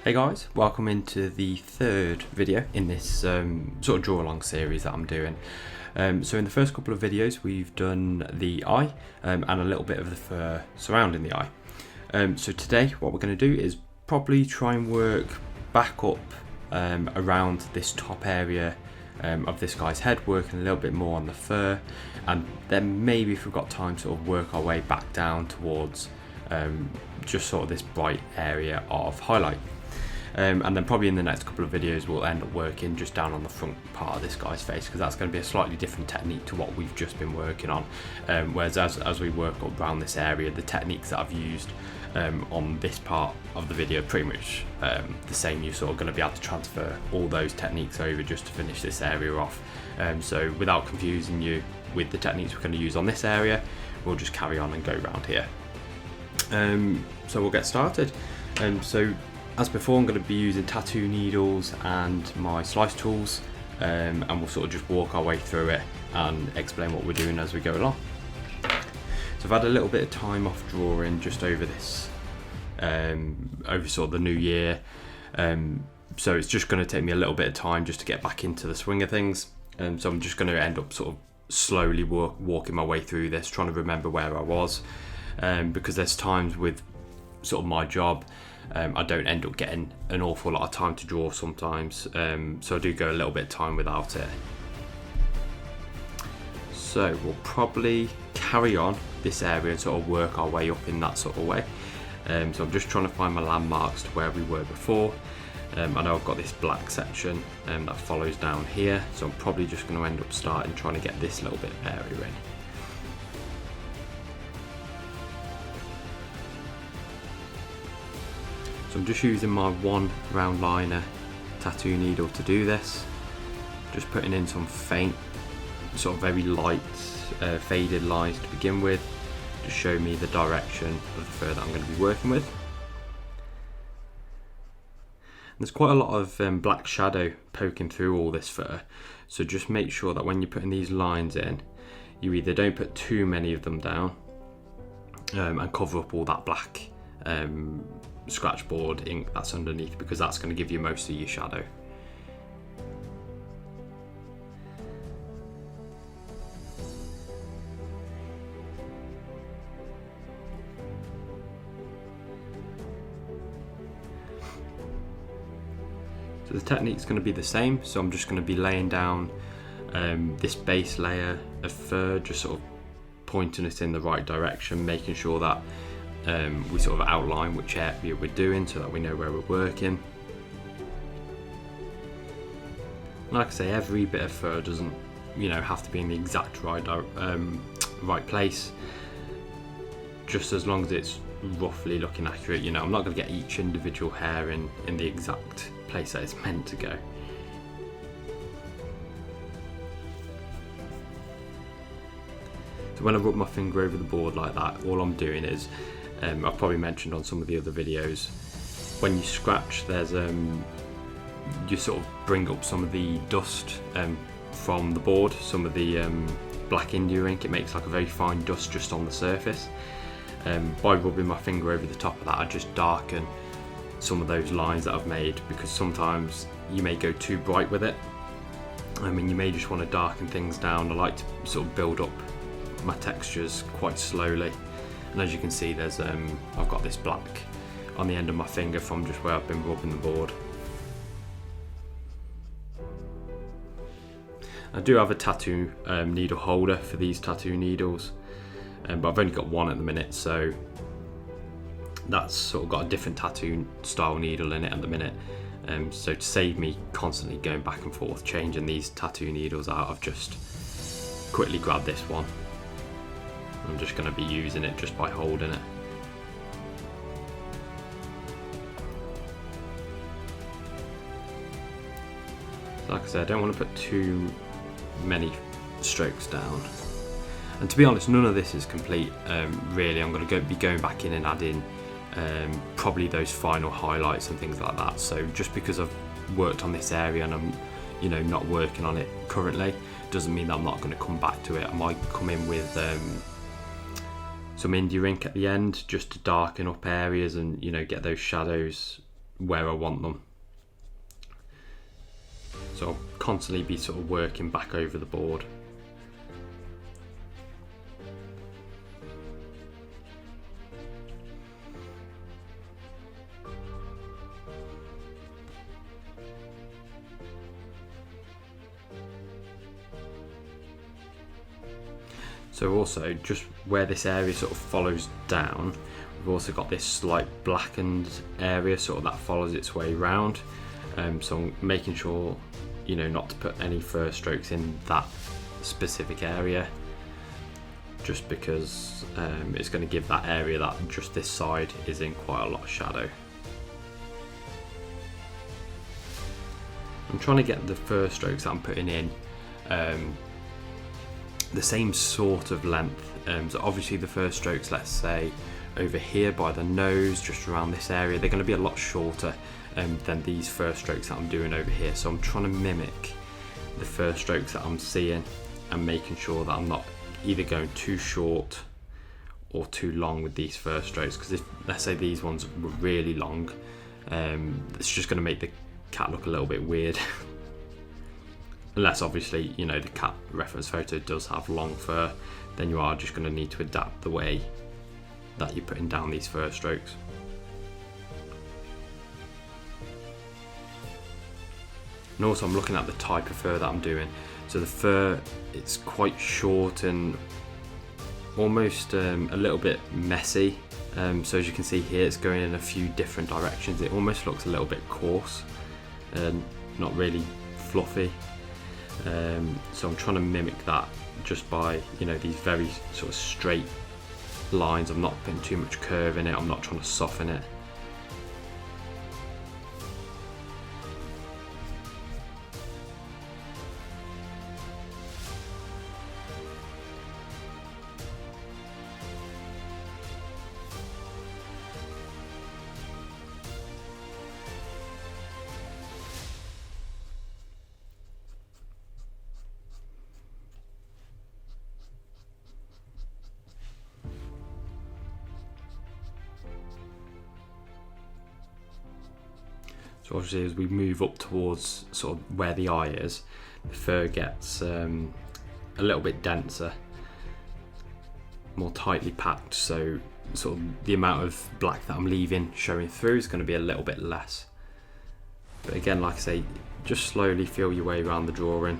Hey guys, welcome into the third video in this sort of draw along series that I'm doing. So in the first couple of videos we've done the eye and a little bit of the fur surrounding the eye. So today what we're going to do is probably try and work back up around this top area of this guy's head, working a little bit more on the fur, and then maybe if we've got time sort of work our way back down towards just sort of this bright area of highlight. And then probably in the next couple of videos we'll end up working just down on the front part of this guy's face, because that's going to be a slightly different technique to what we've just been working on. Whereas as we work up around this area, the techniques that I've used on this part of the video are pretty much the same. You're sort of going to be able to transfer all those techniques over just to finish this area off. So without confusing you with the techniques we're going to use on this area, we'll just carry on and go around here. So we'll get started. So as before, I'm going to be using tattoo needles and my slice tools, and we'll sort of just walk our way through it and explain what we're doing as we go along. So I've had a little bit of time off drawing just over this, over sort of the new year, so it's just going to take me a little bit of time just to get back into the swing of things, so I'm just going to end up sort of slowly walking my way through this, trying to remember where I was, because there's times with sort of my job I don't end up getting an awful lot of time to draw sometimes, so I do go a little bit of time without it. So we'll probably carry on this area and sort of work our way up in that sort of way. So I'm just trying to find my landmarks to where we were before. I know I've got this black section that follows down here, so I'm probably just going to end up starting trying to get this little bit of area in. So I'm just using my one round liner tattoo needle to do this, just putting in some faint, sort of very light faded lines to begin with, to show me the direction of the fur that I'm going to be working with. And there's quite a lot of black shadow poking through all this fur, so just make sure that when you're putting these lines in, you either don't put too many of them down and cover up all that black scratch board ink that's underneath, because that's going to give you most of your shadow. So the technique's going to be the same, so I'm just going to be laying down this base layer of fur, just sort of pointing it in the right direction, making sure that we sort of outline which area we're doing so that we know where we're working. Like I say, every bit of fur doesn't, have to be in the exact right place. Just as long as it's roughly looking accurate, I'm not going to get each individual hair in the exact place that it's meant to go. So when I rub my finger over the board like that, all I'm doing is, I've probably mentioned on some of the other videos, when you scratch, there's you sort of bring up some of the dust from the board, some of the black India ink. It makes like a very fine dust just on the surface. By rubbing my finger over the top of that, I just darken some of those lines that I've made, because sometimes you may go too bright with it. I mean, you may just want to darken things down. I like to sort of build up my textures quite slowly. And as you can see, there's I've got this black on the end of my finger from just where I've been rubbing the board. I do have a tattoo needle holder for these tattoo needles, but I've only got one at the minute, so that's sort of got a different tattoo style needle in it at the minute. So to save me constantly going back and forth changing these tattoo needles out, I've just quickly grabbed this one. I'm just going to be using it just by holding it. Like I said, I don't want to put too many strokes down. And to be honest, none of this is complete. Really, I'm going to be going back in and adding probably those final highlights and things like that. So just because I've worked on this area and I'm not working on it currently, doesn't mean that I'm not going to come back to it. I might come in with some India ink at the end just to darken up areas and get those shadows where I want them. So I'll constantly be sort of working back over the board. So also, just where this area sort of follows down, we've also got this slight blackened area sort of that follows its way round. So I'm making sure, you know, not to put any first strokes in that specific area, just because it's going to give that area that just this side is in quite a lot of shadow. I'm trying to get the first strokes that I'm putting in the same sort of length. So obviously the first strokes, let's say over here by the nose, just around this area, they're going to be a lot shorter than these first strokes that I'm doing over here. So I'm trying to mimic the first strokes that I'm seeing and making sure that I'm not either going too short or too long with these first strokes, because if, let's say, these ones were really long, it's just going to make the cat look a little bit weird. Unless obviously, you know, the cat reference photo does have long fur, then you are just going to need to adapt the way that you're putting down these first strokes. And also I'm looking at the type of fur that I'm doing. So the fur, it's quite short and almost a little bit messy. So as you can see here, it's going in a few different directions. It almost looks a little bit coarse and not really fluffy. So I'm trying to mimic that just by, you know, these very sort of straight lines. I'm not putting too much curve in it. I'm not trying to soften it. So obviously as we move up towards sort of where the eye is, the fur gets a little bit denser, more tightly packed, so sort of the amount of black that I'm leaving showing through is going to be a little bit less. But again, like I say, just slowly feel your way around the drawing,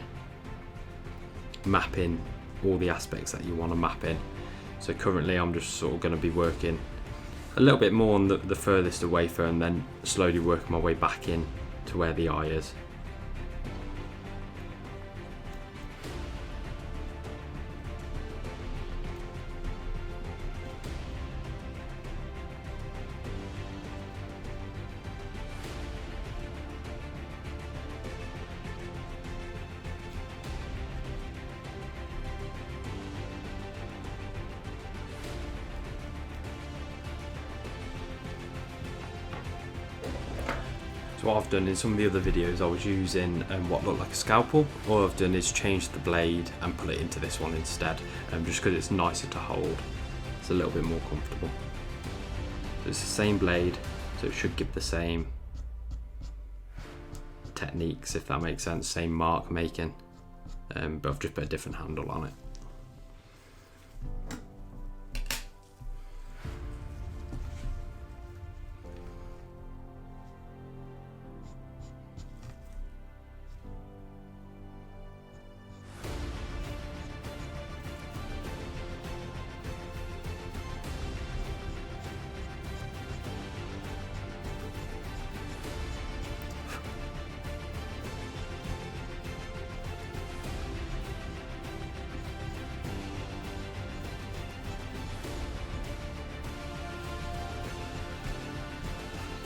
mapping all the aspects that you want to map in. So currently I'm just sort of going to be working a little bit more on the furthest away fur, and then slowly working my way back in to where the eye is. So what I've done in some of the other videos, I was using what looked like a scalpel. All I've done is change the blade and put it into this one instead, just because it's nicer to hold. It's a little bit more comfortable. So it's the same blade, so it should give the same techniques, if that makes sense, same mark making, but I've just put a different handle on it.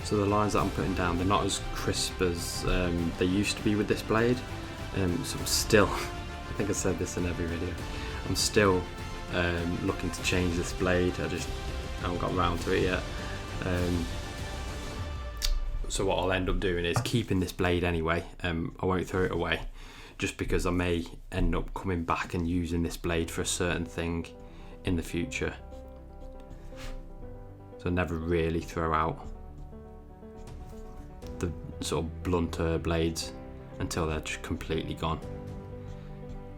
So the lines that I'm putting down, they're not as crisp as they used to be with this blade. So I'm still, I think I said this in every video, I'm still looking to change this blade. I just haven't got round to it yet. So what I'll end up doing is keeping this blade anyway. I won't throw it away, just because I may end up coming back and using this blade for a certain thing in the future. So never really throw out sort of blunter blades until they're just completely gone.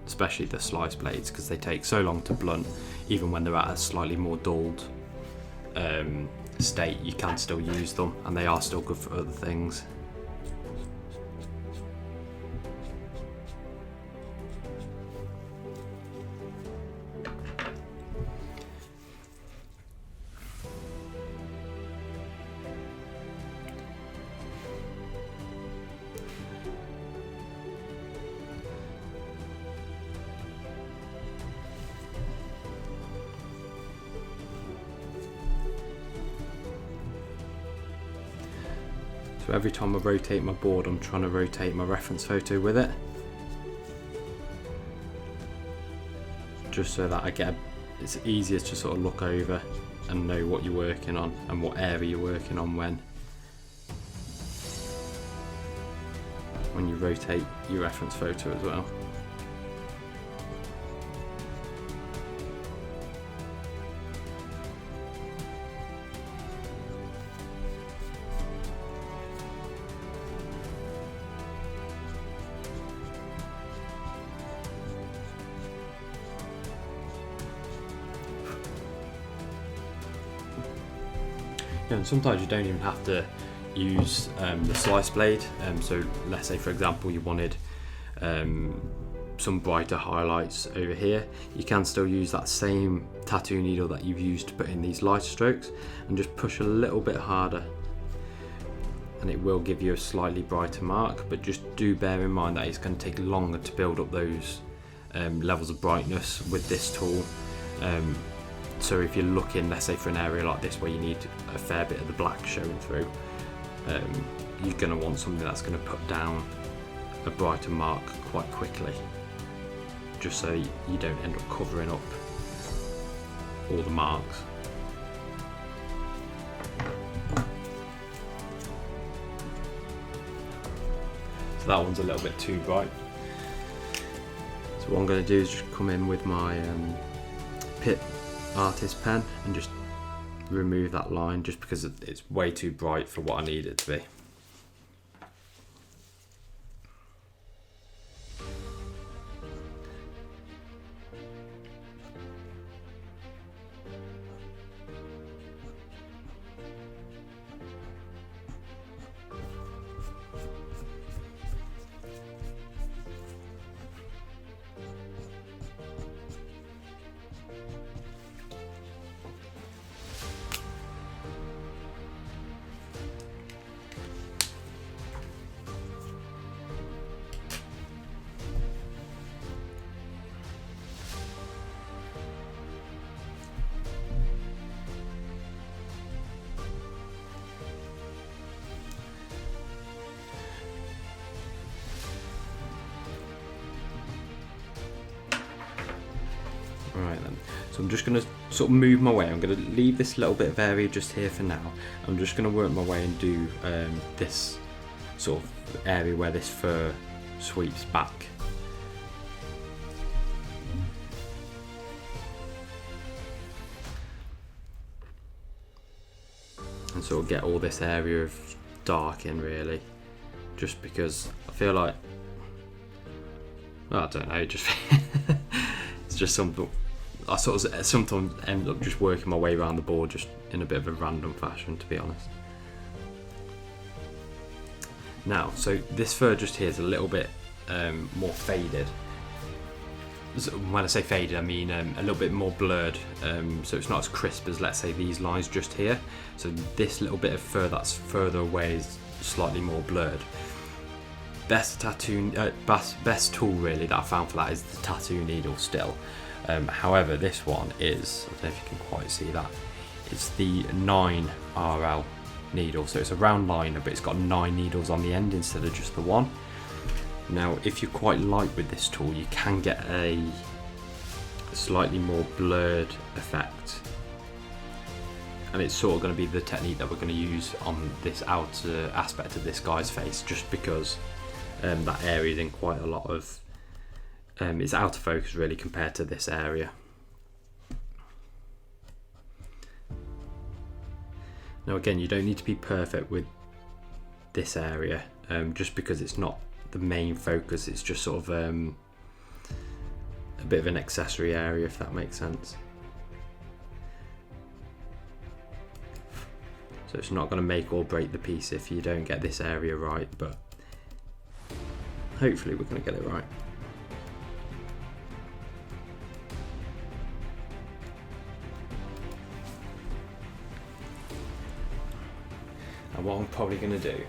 Especially the slice blades, because they take so long to blunt. Even when they're at a slightly more dulled state, you can still use them, and they are still good for other things. So every time I rotate my board, I'm trying to rotate my reference photo with it, just so that it's easier to sort of look over and know what you're working on and what area you're working on when you rotate your reference photo as well. And sometimes you don't even have to use the slice blade. So let's say, for example, you wanted some brighter highlights over here. You can still use that same tattoo needle that you've used to put in these lighter strokes and just push a little bit harder, and it will give you a slightly brighter mark. But just do bear in mind that it's going to take longer to build up those levels of brightness with this tool. So if you're looking, let's say, for an area like this where you need a fair bit of the black showing through, you're going to want something that's going to put down a brighter mark quite quickly, just so you don't end up covering up all the marks. So that one's a little bit too bright. So what I'm going to do is just come in with my Pit artist pen and just remove that line, just because it's way too bright for what I need it to be. Right then, so I'm just going to sort of move my way. I'm going to leave this little bit of area just here for now. I'm just going to work my way and do this sort of area where this fur sweeps back. And sort of get all this area of dark in, really, just because I feel like, well, I don't know, just it's just something I sort of sometimes end up just working my way around the board just in a bit of a random fashion, to be honest. Now, so this fur just here is a little bit more faded. So when I say faded, I mean a little bit more blurred, so it's not as crisp as, let's say, these lines just here. So this little bit of fur that's further away is slightly more blurred. Best tool really that I found for that is the tattoo needle still. However, this one is, I don't know if you can quite see that, it's the 9RL needle. So it's a round liner, but it's got 9 needles on the end instead of just the one. Now, if you're quite light with this tool, you can get a slightly more blurred effect. And it's sort of going to be the technique that we're going to use on this outer aspect of this guy's face, just because that area is in quite a lot of, it's out of focus really compared to this area. Now again, you don't need to be perfect with this area, just because it's not the main focus. It's just sort of a bit of an accessory area, if that makes sense. So it's not going to make or break the piece if you don't get this area right, but hopefully we're going to get it right. And what I'm probably going to do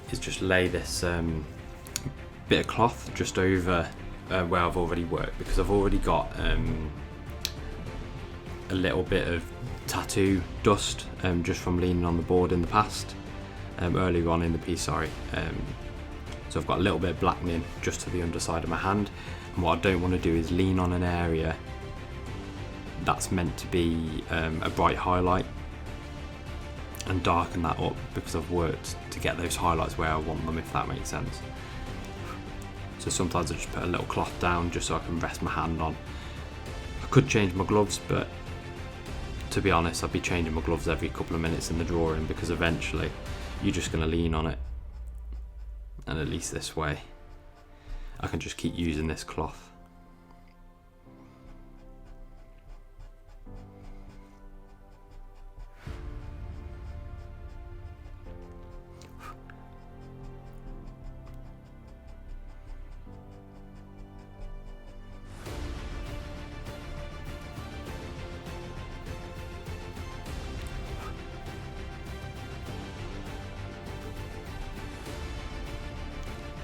is just lay this bit of cloth just over where I've already worked, because I've already got a little bit of tattoo dust just from leaning on the board in the past, earlier on in the piece, sorry. So I've got a little bit of blackening just to the underside of my hand, and what I don't want to do is lean on an area that's meant to be a bright highlight and darken that up, because I've worked to get those highlights where I want them, if that makes sense. So sometimes I just put a little cloth down just so I can rest my hand on. I could change my gloves, but to be honest, I'd be changing my gloves every couple of minutes in the drawing, because eventually you're just going to lean on it, and at least this way I can just keep using this cloth.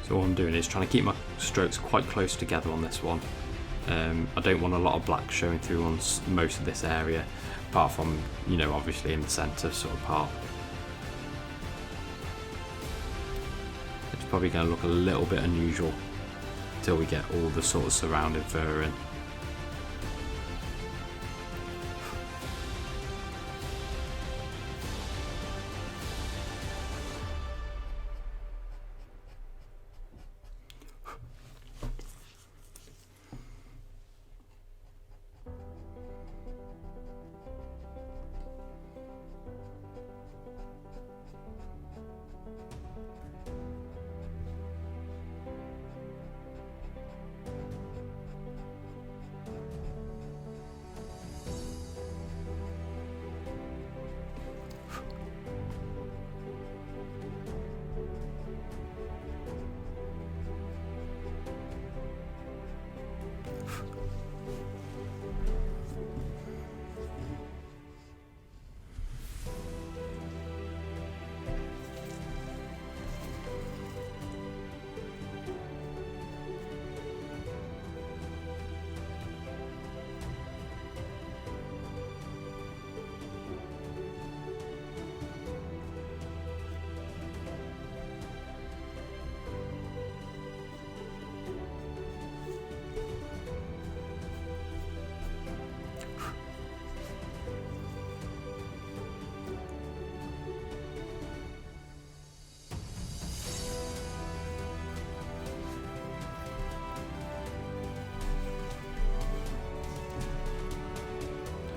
So all I'm doing is trying to keep my strokes quite close together on this one. I don't want a lot of black showing through on most of this area, apart from, you know, obviously in the centre sort of part. It's probably going to look a little bit unusual until we get all the sort of surrounding fur in.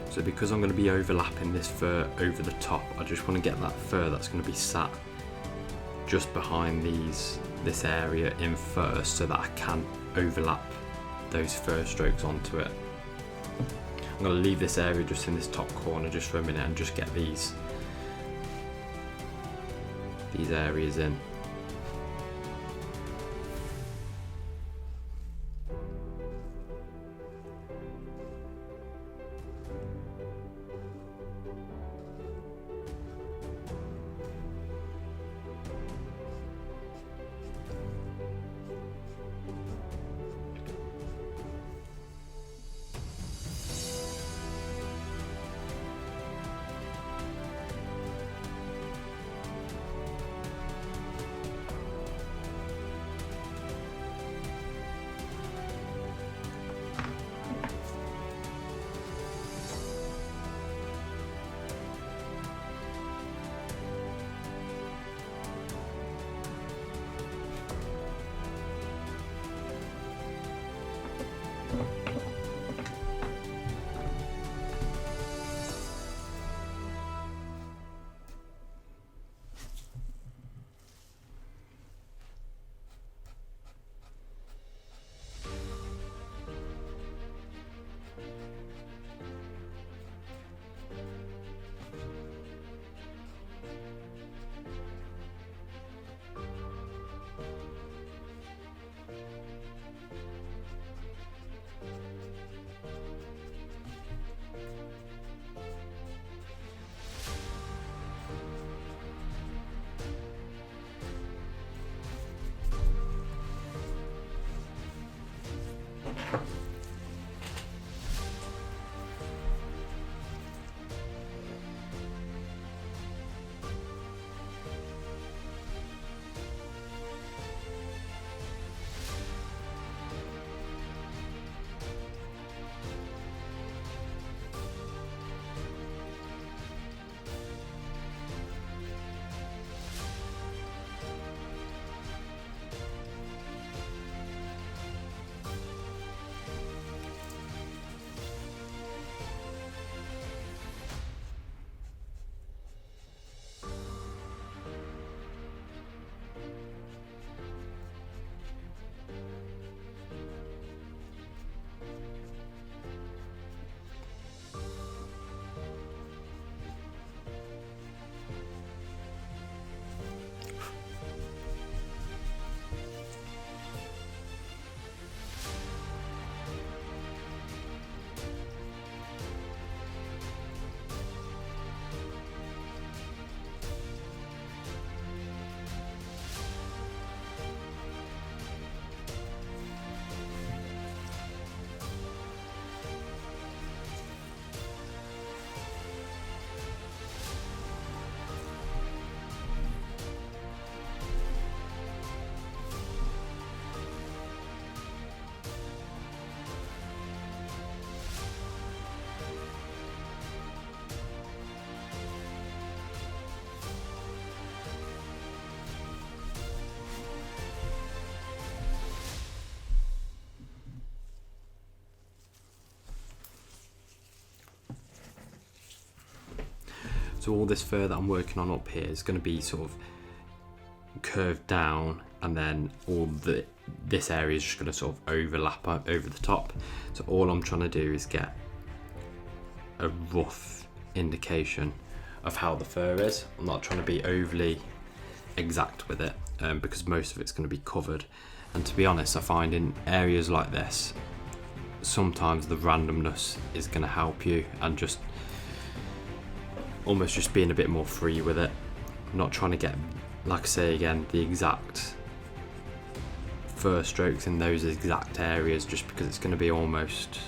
So because I'm going to be overlapping this fur over the top, I just want to get that fur that's going to be sat just behind this area in first, so that I can overlap those fur strokes onto it. I'm going to leave this area just in this top corner just for a minute and just get these areas in. So all this fur that I'm working on up here is going to be sort of curved down, and then this area is just going to sort of overlap over the top. So all I'm trying to do is get a rough indication of how the fur is. I'm not trying to be overly exact with it, because most of it's going to be covered. And to be honest, I find in areas like this, sometimes the randomness is going to help you, and just almost just being a bit more free with it. I'm not trying to get, like I say again, the exact fur strokes in those exact areas, just because it's going to be almost,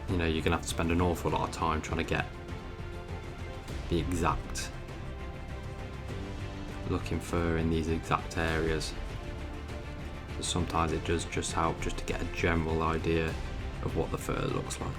you know, you're going to have to spend an awful lot of time trying to get the exact looking fur in these exact areas. But sometimes it does just help just to get a general idea of what the fur looks like.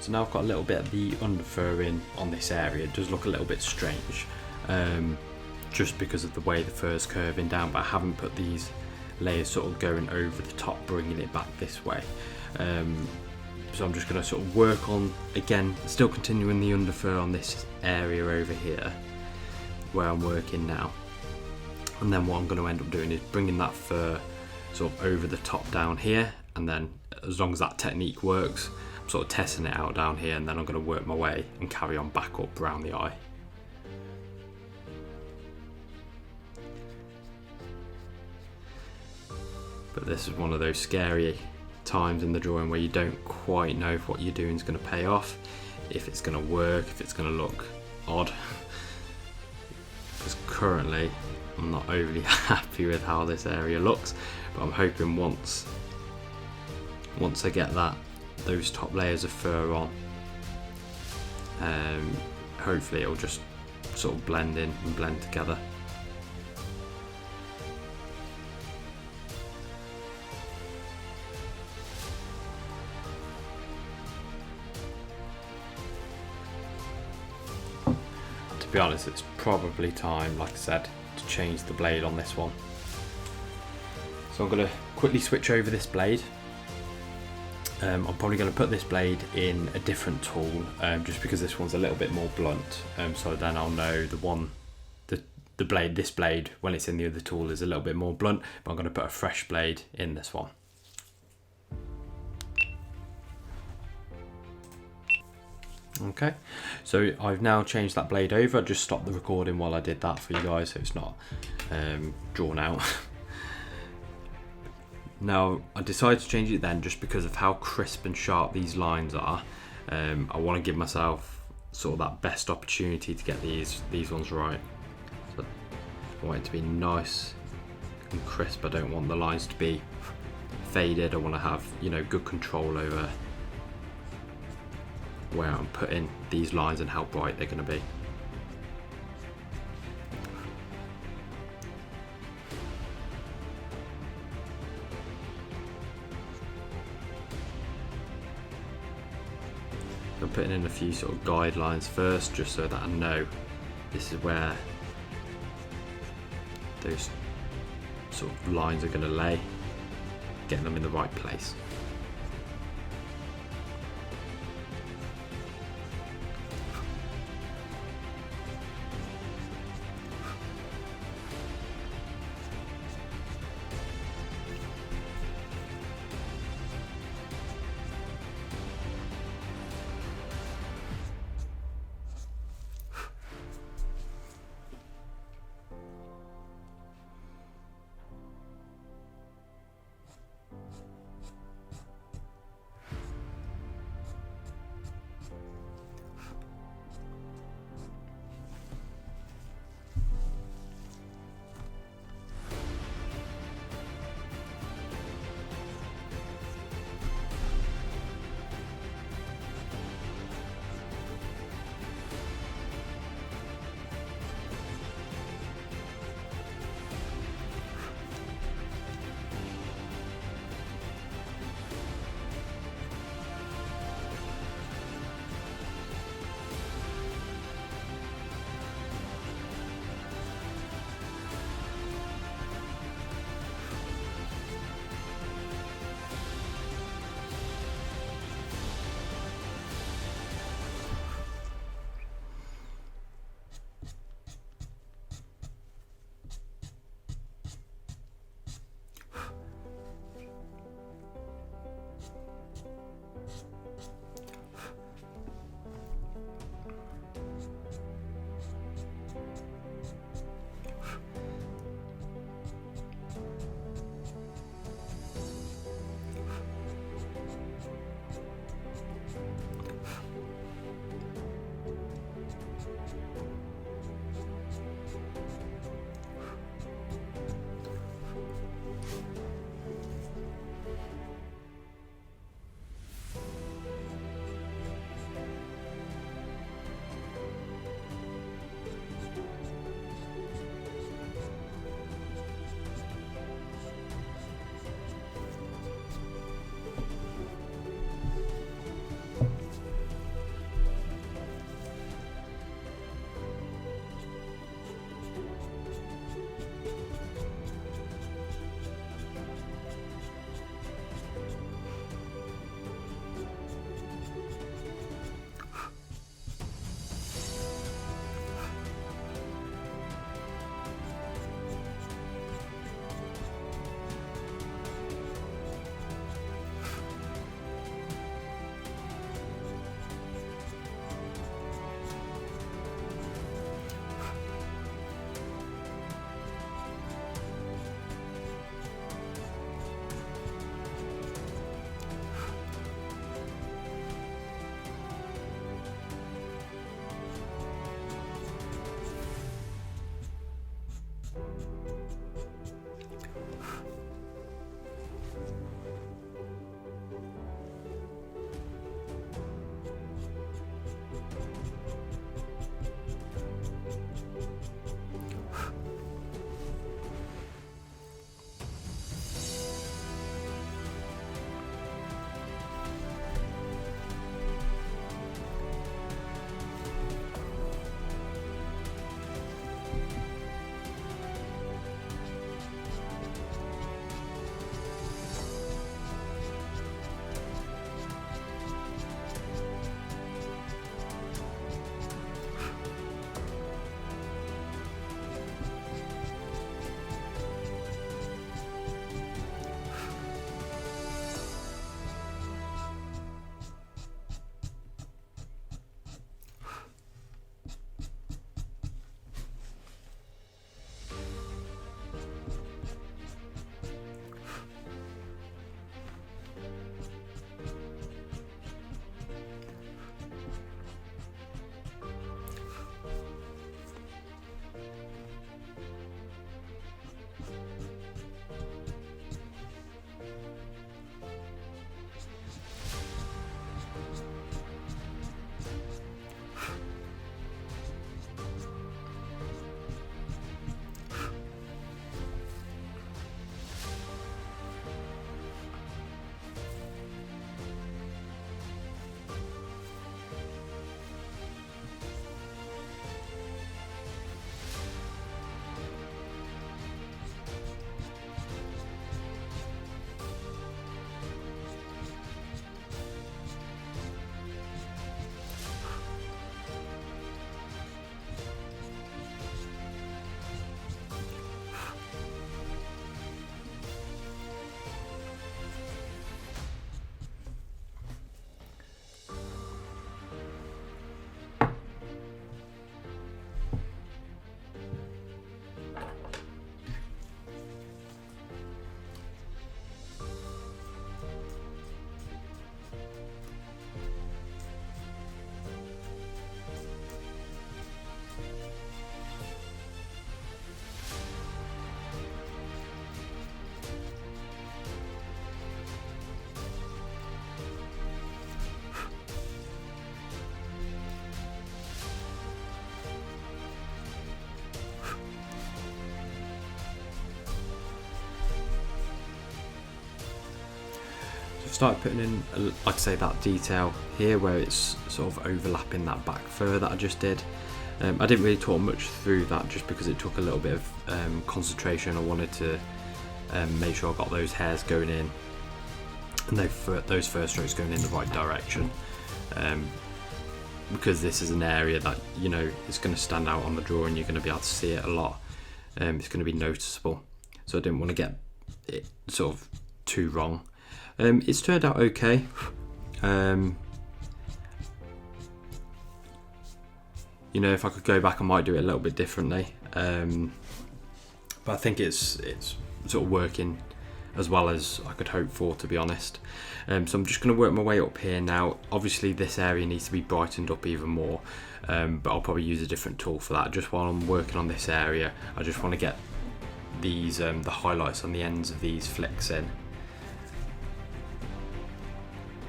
So now I've got a little bit of the underfur in on this area. It does look a little bit strange, just because of the way the fur's curving down, but I haven't put these layers sort of going over the top, bringing it back this way. So I'm just going to sort of work on, again, still continuing the underfur on this area over here where I'm working now. And then what I'm going to end up doing is bringing that fur sort of over the top down here, and then as long as that technique works, I'm sort of testing it out down here, and then I'm going to work my way and carry on back up around the eye. But this is one of those scary times in the drawing where you don't quite know if what you're doing is going to pay off, if it's going to work, if it's going to look odd. Because currently I'm not overly happy with how this area looks, but I'm hoping once I get those top layers of fur on, hopefully it'll just sort of blend in and blend together. To be honest, it's probably time, like I said, to change the blade on this one. So I'm going to quickly switch over this blade. I'm probably going to put this blade in a different tool, just because this one's a little bit more blunt. So then I'll know this blade when it's in the other tool is a little bit more blunt, but I'm going to put a fresh blade in this one. Okay, so I've now changed that blade over. I just stopped the recording while I did that for you guys, so it's not drawn out. Now, I decided to change it then just because of how crisp and sharp these lines are. I want to give myself sort of that best opportunity to get these ones right. So I want it to be nice and crisp. I don't want the lines to be faded. I want to have, you know, good control over where I'm putting these lines and how bright they're going to be. I'm putting in a few sort of guidelines first, just so that I know this is where those sort of lines are going to lay, getting them in the right place. started putting in, like I say, that detail here where it's sort of overlapping that back fur that I just did. I didn't really talk much through that just because it took a little bit of concentration. I wanted to make sure I got those hairs going in and those fur strokes going in the right direction, because this is an area that, you know, it's going to stand out on the drawing. You're going to be able to see it a lot. It's going to be noticeable, so I didn't want to get it sort of too wrong. It's turned out okay. You know, if I could go back, I might do it a little bit differently. But I think it's sort of working as well as I could hope for, to be honest. So I'm just going to work my way up here now. Obviously this area needs to be brightened up even more, but I'll probably use a different tool for that. Just while I'm working on this area, I just want to get these the highlights on the ends of these flicks in,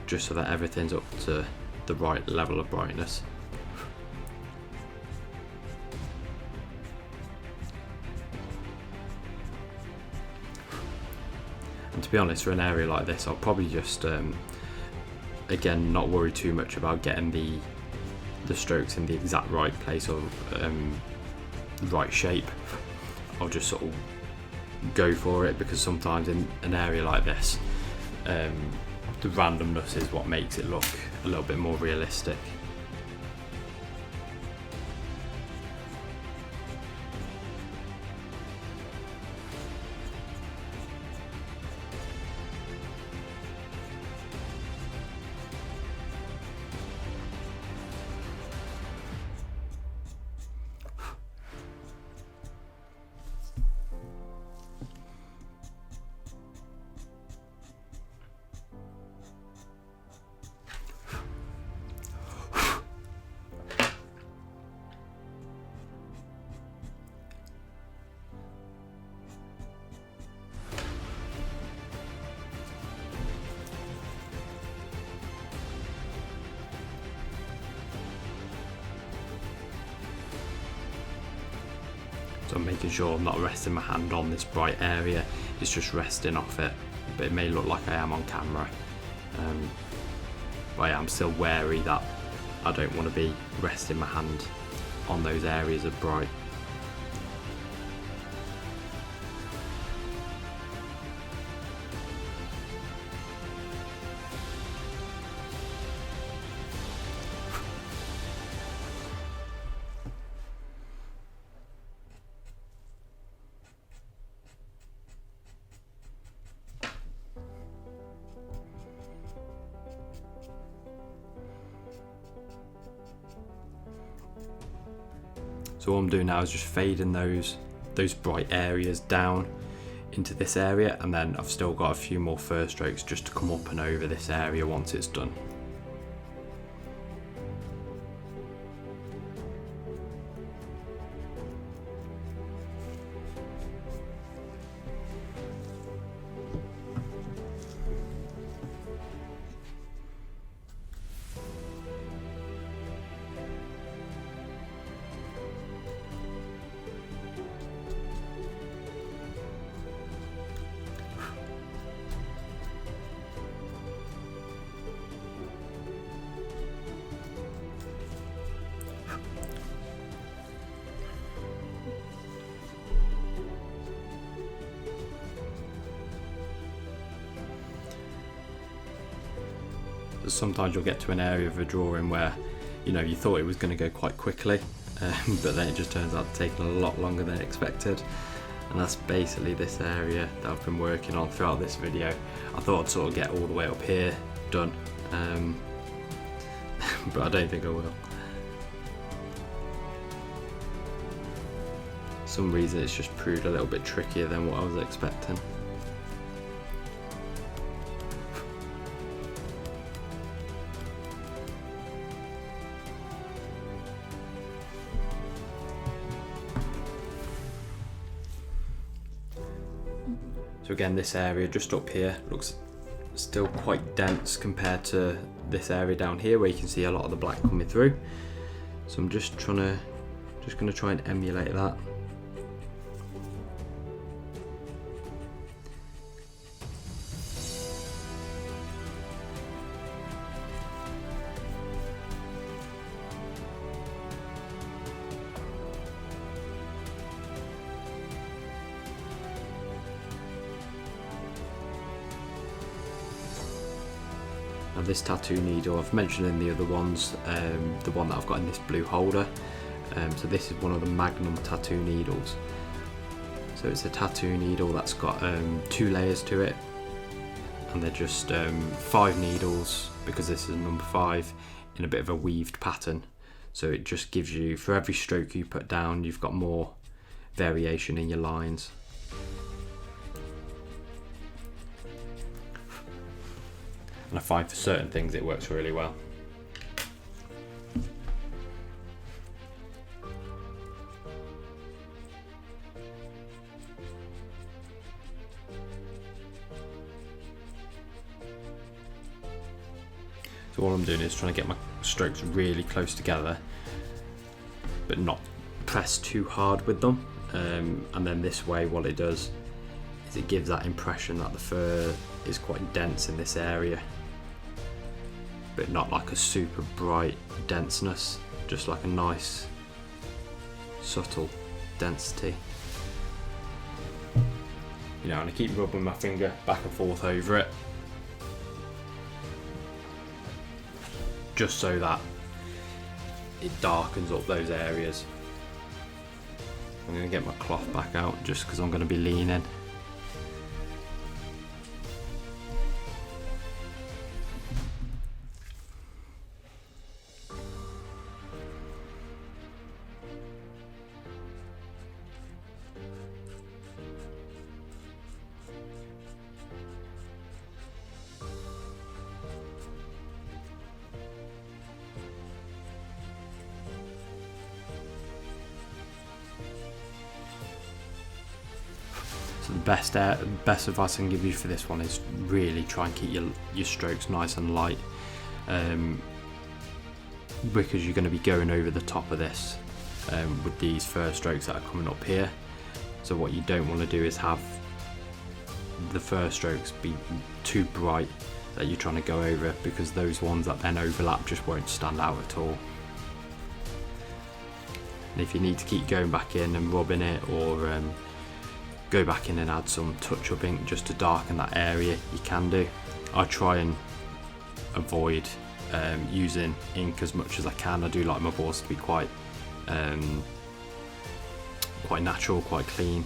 just so that everything's up to the right level of brightness. And to be honest, for an area like this, I'll probably just again not worry too much about getting the strokes in the exact right place or right shape. I'll just sort of go for it, because sometimes in an area like this, the randomness is what makes it look a little bit more realistic. So I'm making sure I'm not resting my hand on this bright area, it's just resting off it, but it may look like I am on camera. But I'm still wary that I don't want to be resting my hand on those areas of bright. So what I'm doing now is just fading those bright areas down into this area, and then I've still got a few more fur strokes just to come up and over this area once it's done. Sometimes you'll get to an area of a drawing where, you know, you thought it was going to go quite quickly, but then it just turns out to take a lot longer than expected. And that's basically this area that I've been working on throughout this video. I thought I'd sort of get all the way up here done, but I don't think I will. For some reason it's just proved a little bit trickier than what I was expecting. So again, this area just up here looks still quite dense compared to this area down here where you can see a lot of the black coming through. So I'm just gonna try and emulate that. Now this tattoo needle, I've mentioned in the other ones, the one that I've got in this blue holder. So this is one of the Magnum tattoo needles. So it's a tattoo needle that's got 2 layers to it, and they're just 5 needles, because this is number 5, in a bit of a weaved pattern. So it just gives you, for every stroke you put down, you've got more variation in your lines. And I find for certain things it works really well. So all I'm doing is trying to get my strokes really close together, but not press too hard with them. And then this way, what it does is it gives that impression that the fur is quite dense in this area, but not like a super bright denseness, just like a nice subtle density. You know, and I keep rubbing my finger back and forth over it, just so that it darkens up those areas. I'm going to get my cloth back out just because I'm going to be leaning. So the best advice I can give you for this one is really try and keep your strokes nice and light, because you're going to be going over the top of this with these fur strokes that are coming up here. So what you don't want to do is have the fur strokes be too bright that you're trying to go over, because those ones that then overlap just won't stand out at all. And if you need to keep going back in and rubbing it, or go back in and add some touch-up ink just to darken that area, you can do. I try and avoid using ink as much as I can. I do like my boards to be quite natural, quite clean,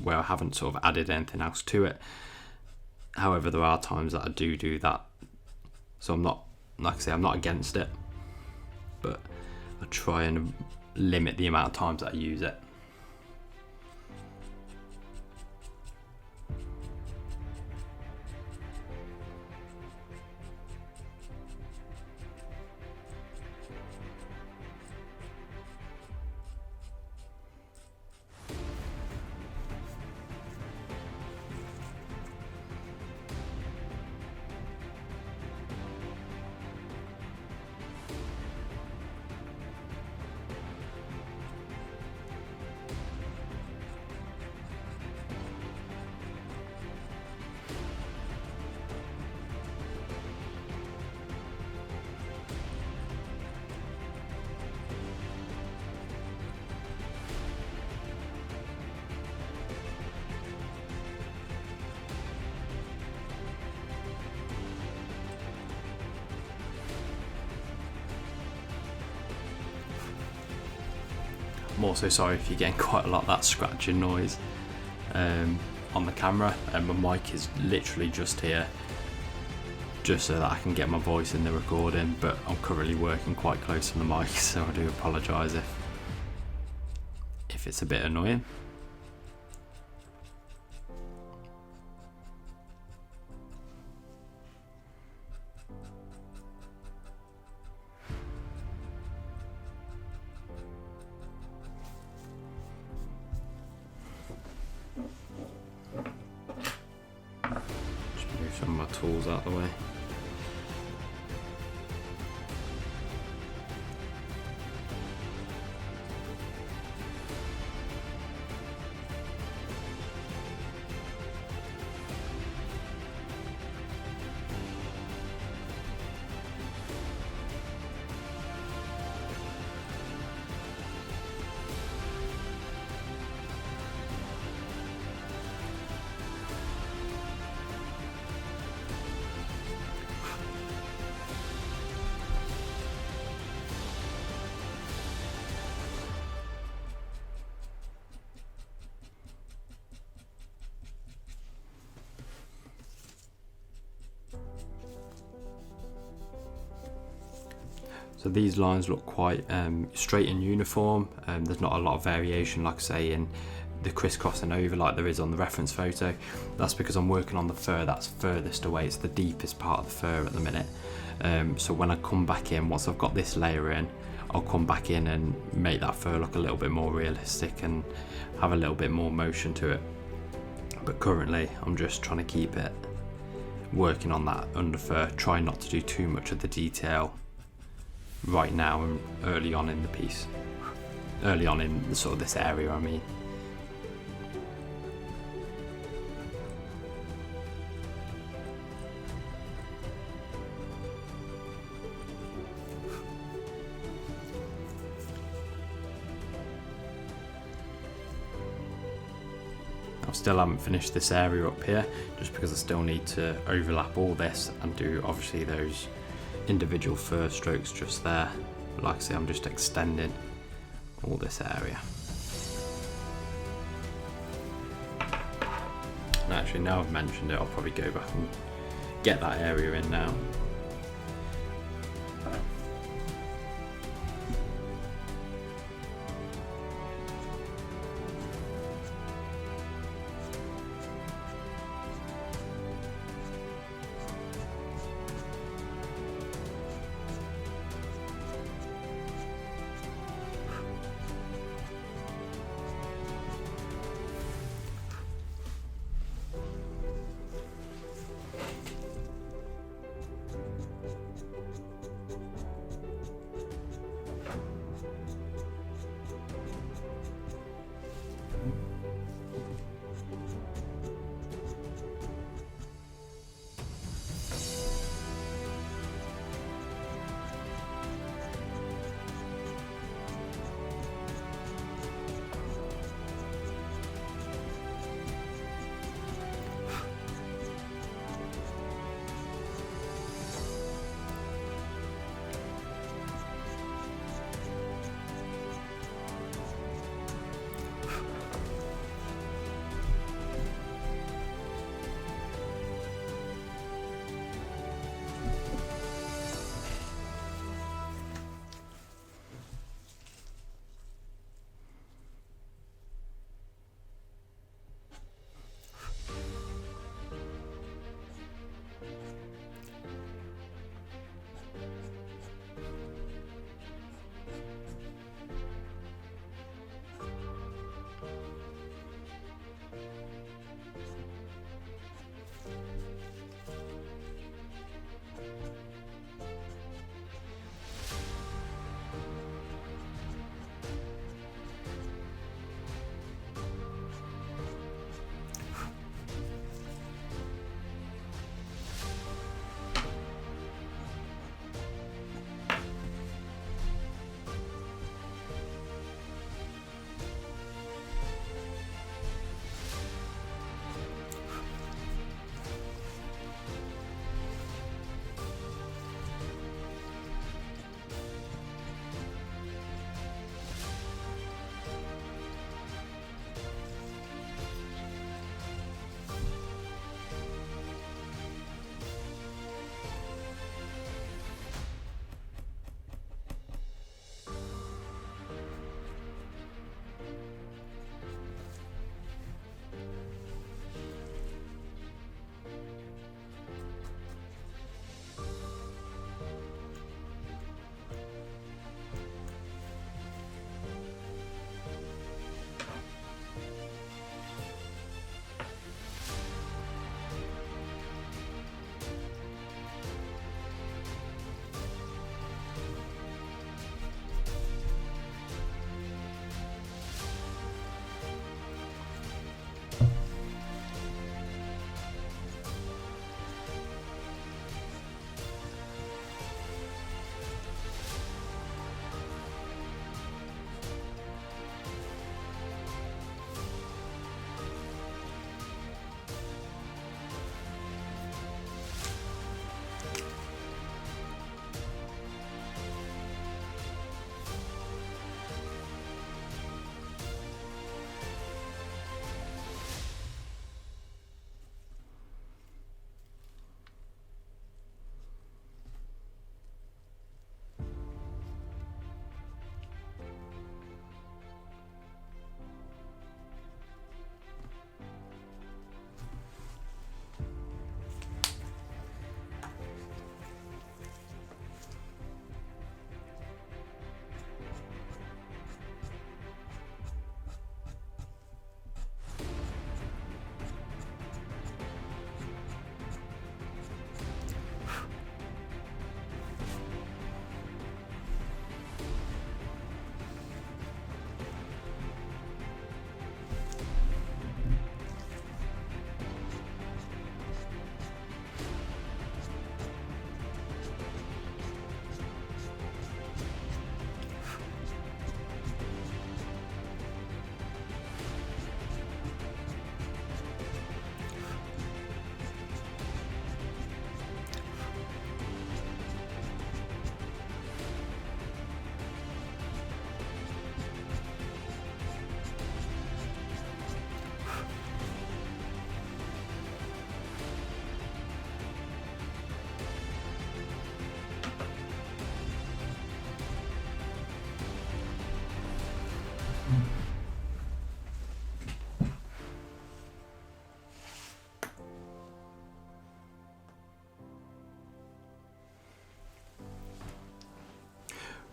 where I haven't sort of added anything else to it. However, there are times that I do that, so I'm not, like I say, I'm not against it, but I try and limit the amount of times that I use it. I'm also sorry if you're getting quite a lot of that scratching noise on the camera, and my mic is literally just here just so that I can get my voice in the recording, but I'm currently working quite close to the mic, so I do apologise if it's a bit annoying. Some of my tools out of the way. So these lines look quite straight and uniform. There's not a lot of variation, like I say, in the crisscrossing over like there is on the reference photo. That's because I'm working on the fur that's furthest away. It's the deepest part of the fur at the minute. So when I come back in, once I've got this layer in, I'll come back in and make that fur look a little bit more realistic and have a little bit more motion to it. But currently I'm just trying to keep it working on that under fur, try not to do too much of the detail right now and early on in the piece, early on in sort of this area, I mean. I still haven't finished this area up here just because I still need to overlap all this and do obviously those individual fur strokes just there. But like I say, I'm just extending all this area. And actually, now I've mentioned it, I'll probably go back and get that area in now.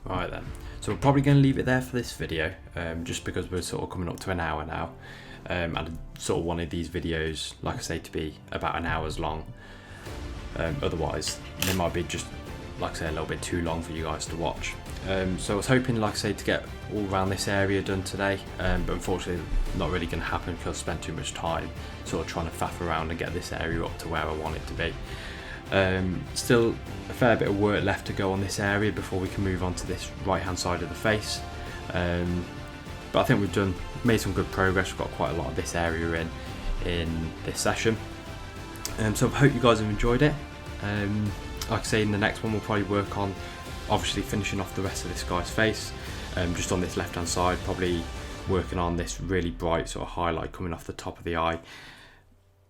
Right then, so we're probably going to leave it there for this video, just because we're sort of coming up to an hour now, and I sort of wanted these videos, like I say, to be about an hour's long. Otherwise, they might be just, like I say, a little bit too long for you guys to watch. So I was hoping, like I say, to get all around this area done today, but unfortunately not really going to happen because I spent too much time sort of trying to faff around and get this area up to where I want it to be. Still a fair bit of work left to go on this area before we can move on to this right hand side of the face, but I think we've made some good progress. We've got quite a lot of this area in this session, so I hope you guys have enjoyed it. Like I say, in the next one we'll probably work on obviously finishing off the rest of this guy's face, just on this left hand side, probably working on this really bright sort of highlight coming off the top of the eye.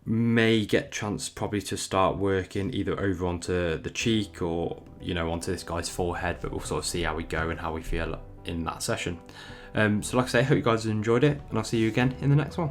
May get chance probably to start working either over onto the cheek or, you know, onto this guy's forehead, but we'll sort of see how we go and how we feel in that session. So like I say, I hope you guys have enjoyed it, and I'll see you again in the next one.